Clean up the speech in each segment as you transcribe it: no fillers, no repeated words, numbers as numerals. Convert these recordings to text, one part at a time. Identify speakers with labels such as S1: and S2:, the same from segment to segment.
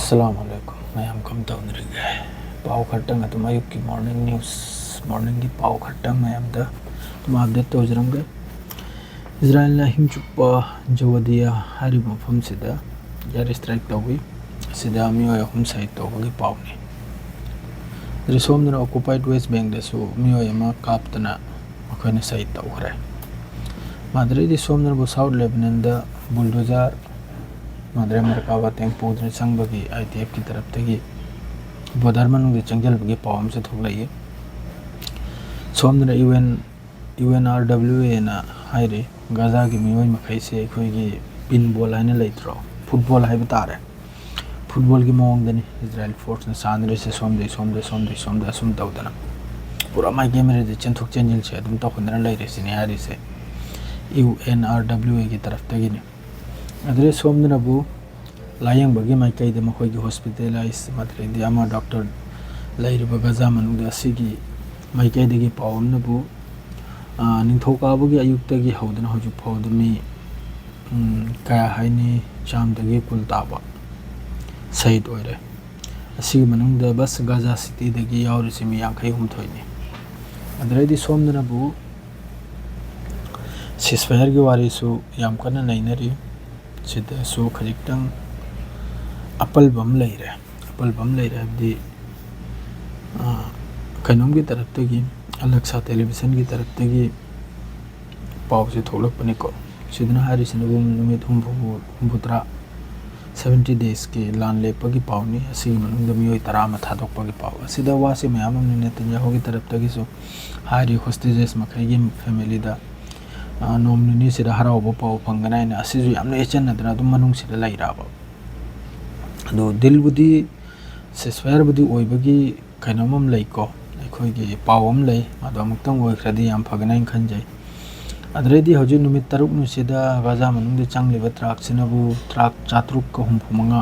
S1: Assalamualaikum. Mayam kam tahu nirige. Pau khatang atum ayuk ki morning news. Morning ki pau khatang mayam da. Tum update to jramge. Israel na himchukpa Jawadiya hari mafam sida yari strike tawi. Sida miyo ya hum side to bagi pau ni. Resom na occupied West Bank da so miyo ya ma kaptana makoy na side taw khare. Madre di som na bo South Lebanon da bulldozer Madre Merkava tempo दिन संग बगी ITF की तरफ तक bother मनुंग चंगल बगी पावम से थोक लगी सोमन UNRWA ना हायरे गाजा की मियोई मखई से कोई की पिन बॉल है ना लेट्रो फुटबॉल है बता रहे फुटबॉल की मौंग दनी इजराइल फोर्स ने सांद्रे से सोमदे सुम ताऊ दना पूरा माइक मेरे दे चंथुक चंजिल से तुम तो खुदना ले रहे सिने यारी से UNRWA की तरफ तक ही अदरे सोमन अबू लायंग बगी माइकई दे मखोई की हॉस्पिटलाइज मात्रे दे आमा डॉक्टर लाइरबा गजा मनुंग असिगी माइकई दे की पावम नबू निंथौकाबगी अयुक्तगी हौदना हजु फौदमी कया हाइनी चामदगी कुल ताबा शहीद ओइरे असिगी मनुंग दे बस गजा सिटी दगी यावरिसिमी यांखै हुमथोइनी अदरेदी सोमन अबू सिसफायर की वारिसु याम कना नैनरी सिदा सो खजिक्तंग अपल बम लेरे अब्दी कनोम की तरफ तगी अलग टेलीविजन की तरफ तगी पाव से थोलक पनिको सिदना हारिसन नुमित हुम्बुत्रा 70 days के लान लेपगी पावनी असी मनुंग मियोई तराम थादोकपगी पाव सिदा वासे मयाम नेतन्याहु की तरफ तगी सो हारि होस्टेजेस मखैगी फैमिली दा नोमनी सिदा हराव पाव फंगनाइन असिजु यामना एचन नदना दुम मनुंग सिदा लाइराबा अदो दिलबुदी सेसफायर बुदी ओइबगी कैनोमम लैको अखोइगी पावम लै अदो अमुक्तंग ओइख्रदि याम फगनाइन खंजै अदरेदी हजु नुमित तरुक नुसिदा गाजा मनुंग चांगलिबा ट्राक सिनबु ट्राक चात्रुक का हुमफुमंगा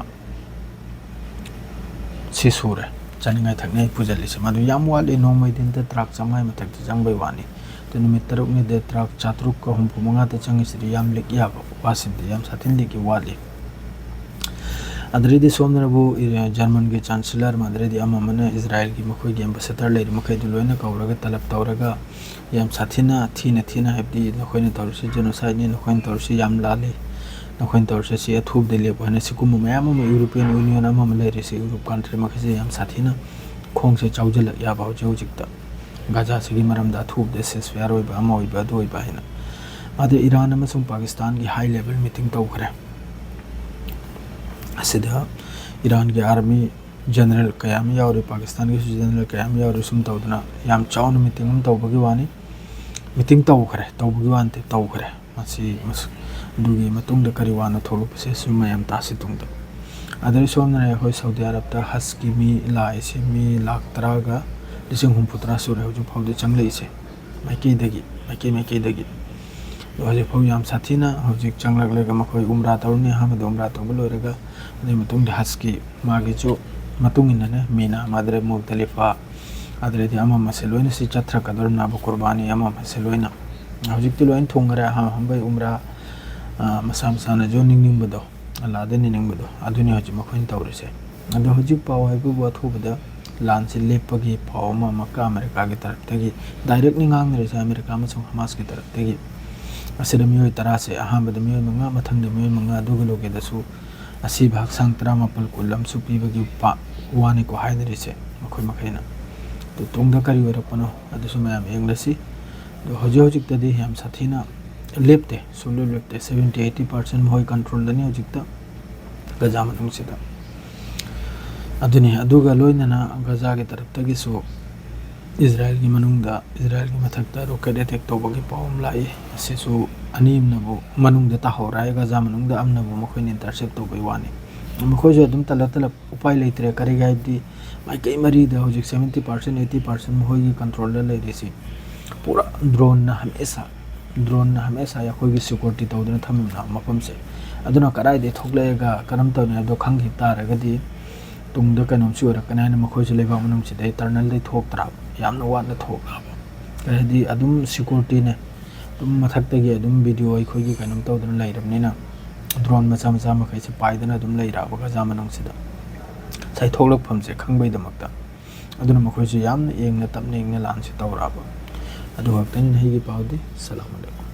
S1: सिसुरे चानिंगाय थकनाय पुजलिसे मदु याम वाले नोमै दिन त ट्राक चांगाय मथक चांगबै वानी तो नुमित तरुक नि दे ट्राक चात्रुक का हुमफुमंगा त चांगिसिरि याम लेक याबा वासिदि याम साथिन लेकि वाली अदरेदी सोमनबु जर्मन के चांसलर मदरेदी अममन इजराइल की मखोई की एम्बेसडर लेर मखै दुलोइना कौरगा तलब तौरगा याम साथिना थीना हेबदी नखोइना तौरसे जेनोसाइड नि नखोइन तौरसे याम लाले नखोइन तौरसे से अथुब देले बहने सिकुम मयाम यूरोपियन यूनियन अमम लेरे से यूरोप कंट्री मखै याम साथिना खोंग से चाउजल या बाउ जौजिकता गाजा से मरमदा अथुब दे सेसफायर ओइबा अमोइबा दोइबा हैना आदे ईरान अमसुंग पाकिस्तान की हाई लेवल मीटिंग तौखरे असिदा ईरान के आर्मी जनरल कयाम यावरे पाकिस्तान के जनरल कयाम यावरे सुम तौदना याम चाउन मीटिंग तौबगी वानी मीटिंग तौबगी वानते तौखरे मसी दुगी मतुंग द करी वाना थोलुपसे सुम याम तासि तुंग अदर सोमना होय सऊदी अरब ता हज की मी लाइसे मी लाख तरागा लिसिंग हुमपुत्रा सुरे हजु फौदे चंगलेसे माइके दगी हजे फौ याम साथिना हजिक चंगलक लेगा मखोय उमरा तौरनी हामद उमरा तौब लोरगा अदे मतुंग हज की मागे जो मतुंग इनने मीना मादरे मुक्तलिफा अदरे दी अमम मसेलोइन सि चथ्र कदर ना कुर्बानी अमम मसेलोइन हजिक ति लोइन थोंगरे हमबै उमरा मसा मसाना जो निंगनिंग बदो अल्लाह निंगनिंग बदो अदुनि हजि मखोइन तौरसे अदो हजिक पाव हाइबु बथुबदा लान से लेपगी पाव मक्का अमेरिका की तरफ तगी डायरेक्ट निंगांग रे से अमेरिका मसुंग हमास की तरफ तगी असिदा मियोय तरा से अहामद मियोय मंगा मथंग दे मियोय मंगा दुगलोगे दसु असि भाग संग तरा मपल कुलम सुपीबगी पा वाने को हाइनरी से मखोय मखैना तो तुंगदा करी वरपनो अदसु मयाम एंग्लसी तो हजिक तदी हम साथीना लेपते सुलो लेपते 70-80% मोय कंट्रोल दनी हजिक गजा मनुंग सिदा अदुनी अदुगा लोइनना गजा के तरफ तगी सो इजराइल की मनुंगदा इजराइल की मथकता रॉकेट अटैक तौबगी पावम लाई असेसु अनीमनबु मनुंगदा ताहौराय गजा मनुंगदा अमनबु मखोइन इंटरसेप्ट तौबै वानी मखोजो अदुम तलतल उपाय लेतरे करिगाइदी माइकई मरीदा हजिक 70% 80% मोय की कंट्रोल द लेरिसी पूरा ड्रोन ना हमेशा याखोगी सिक्योरिटी तौदना थमिना मफम से अदुना कराइदे थोकलेगा करम तौने अदो खंगि तारगदी तुंगदा कनोम सुरकना है मखोज लेबा मनुंग सिदे टर्नल दे थोकत्रा यामना वाना थोकलाबा कहेदी अदुम सिक्योरिटी ने तुम मथक्तगी अदुम वीडियो अखोगी कनोम तौदना लैरबनिना ड्रोन मचा मखै से पाइदना अदुम लैराबा गजा मनुंग सिदा ꯁꯩꯊꯣꯛꯂꯛꯐꯝꯁꯦ ꯈꯪꯕꯩꯗꯃꯛꯇ ꯑꯗꯨꯅ ꯃꯈꯣꯏꯁꯨ ꯌꯥꯝꯅ ꯏꯪꯅ ꯇꯞꯅ ꯏꯪꯅ ꯂꯥꯟꯁꯤ ꯇꯧꯔꯛꯑꯕ ꯑꯗꯨ ꯈꯛꯇꯅꯤ ꯅꯍꯩꯒꯤ ꯄꯥꯎꯗꯤ꯫ ꯁꯂꯥꯝ ꯑꯂꯩꯀꯨꯝ꯫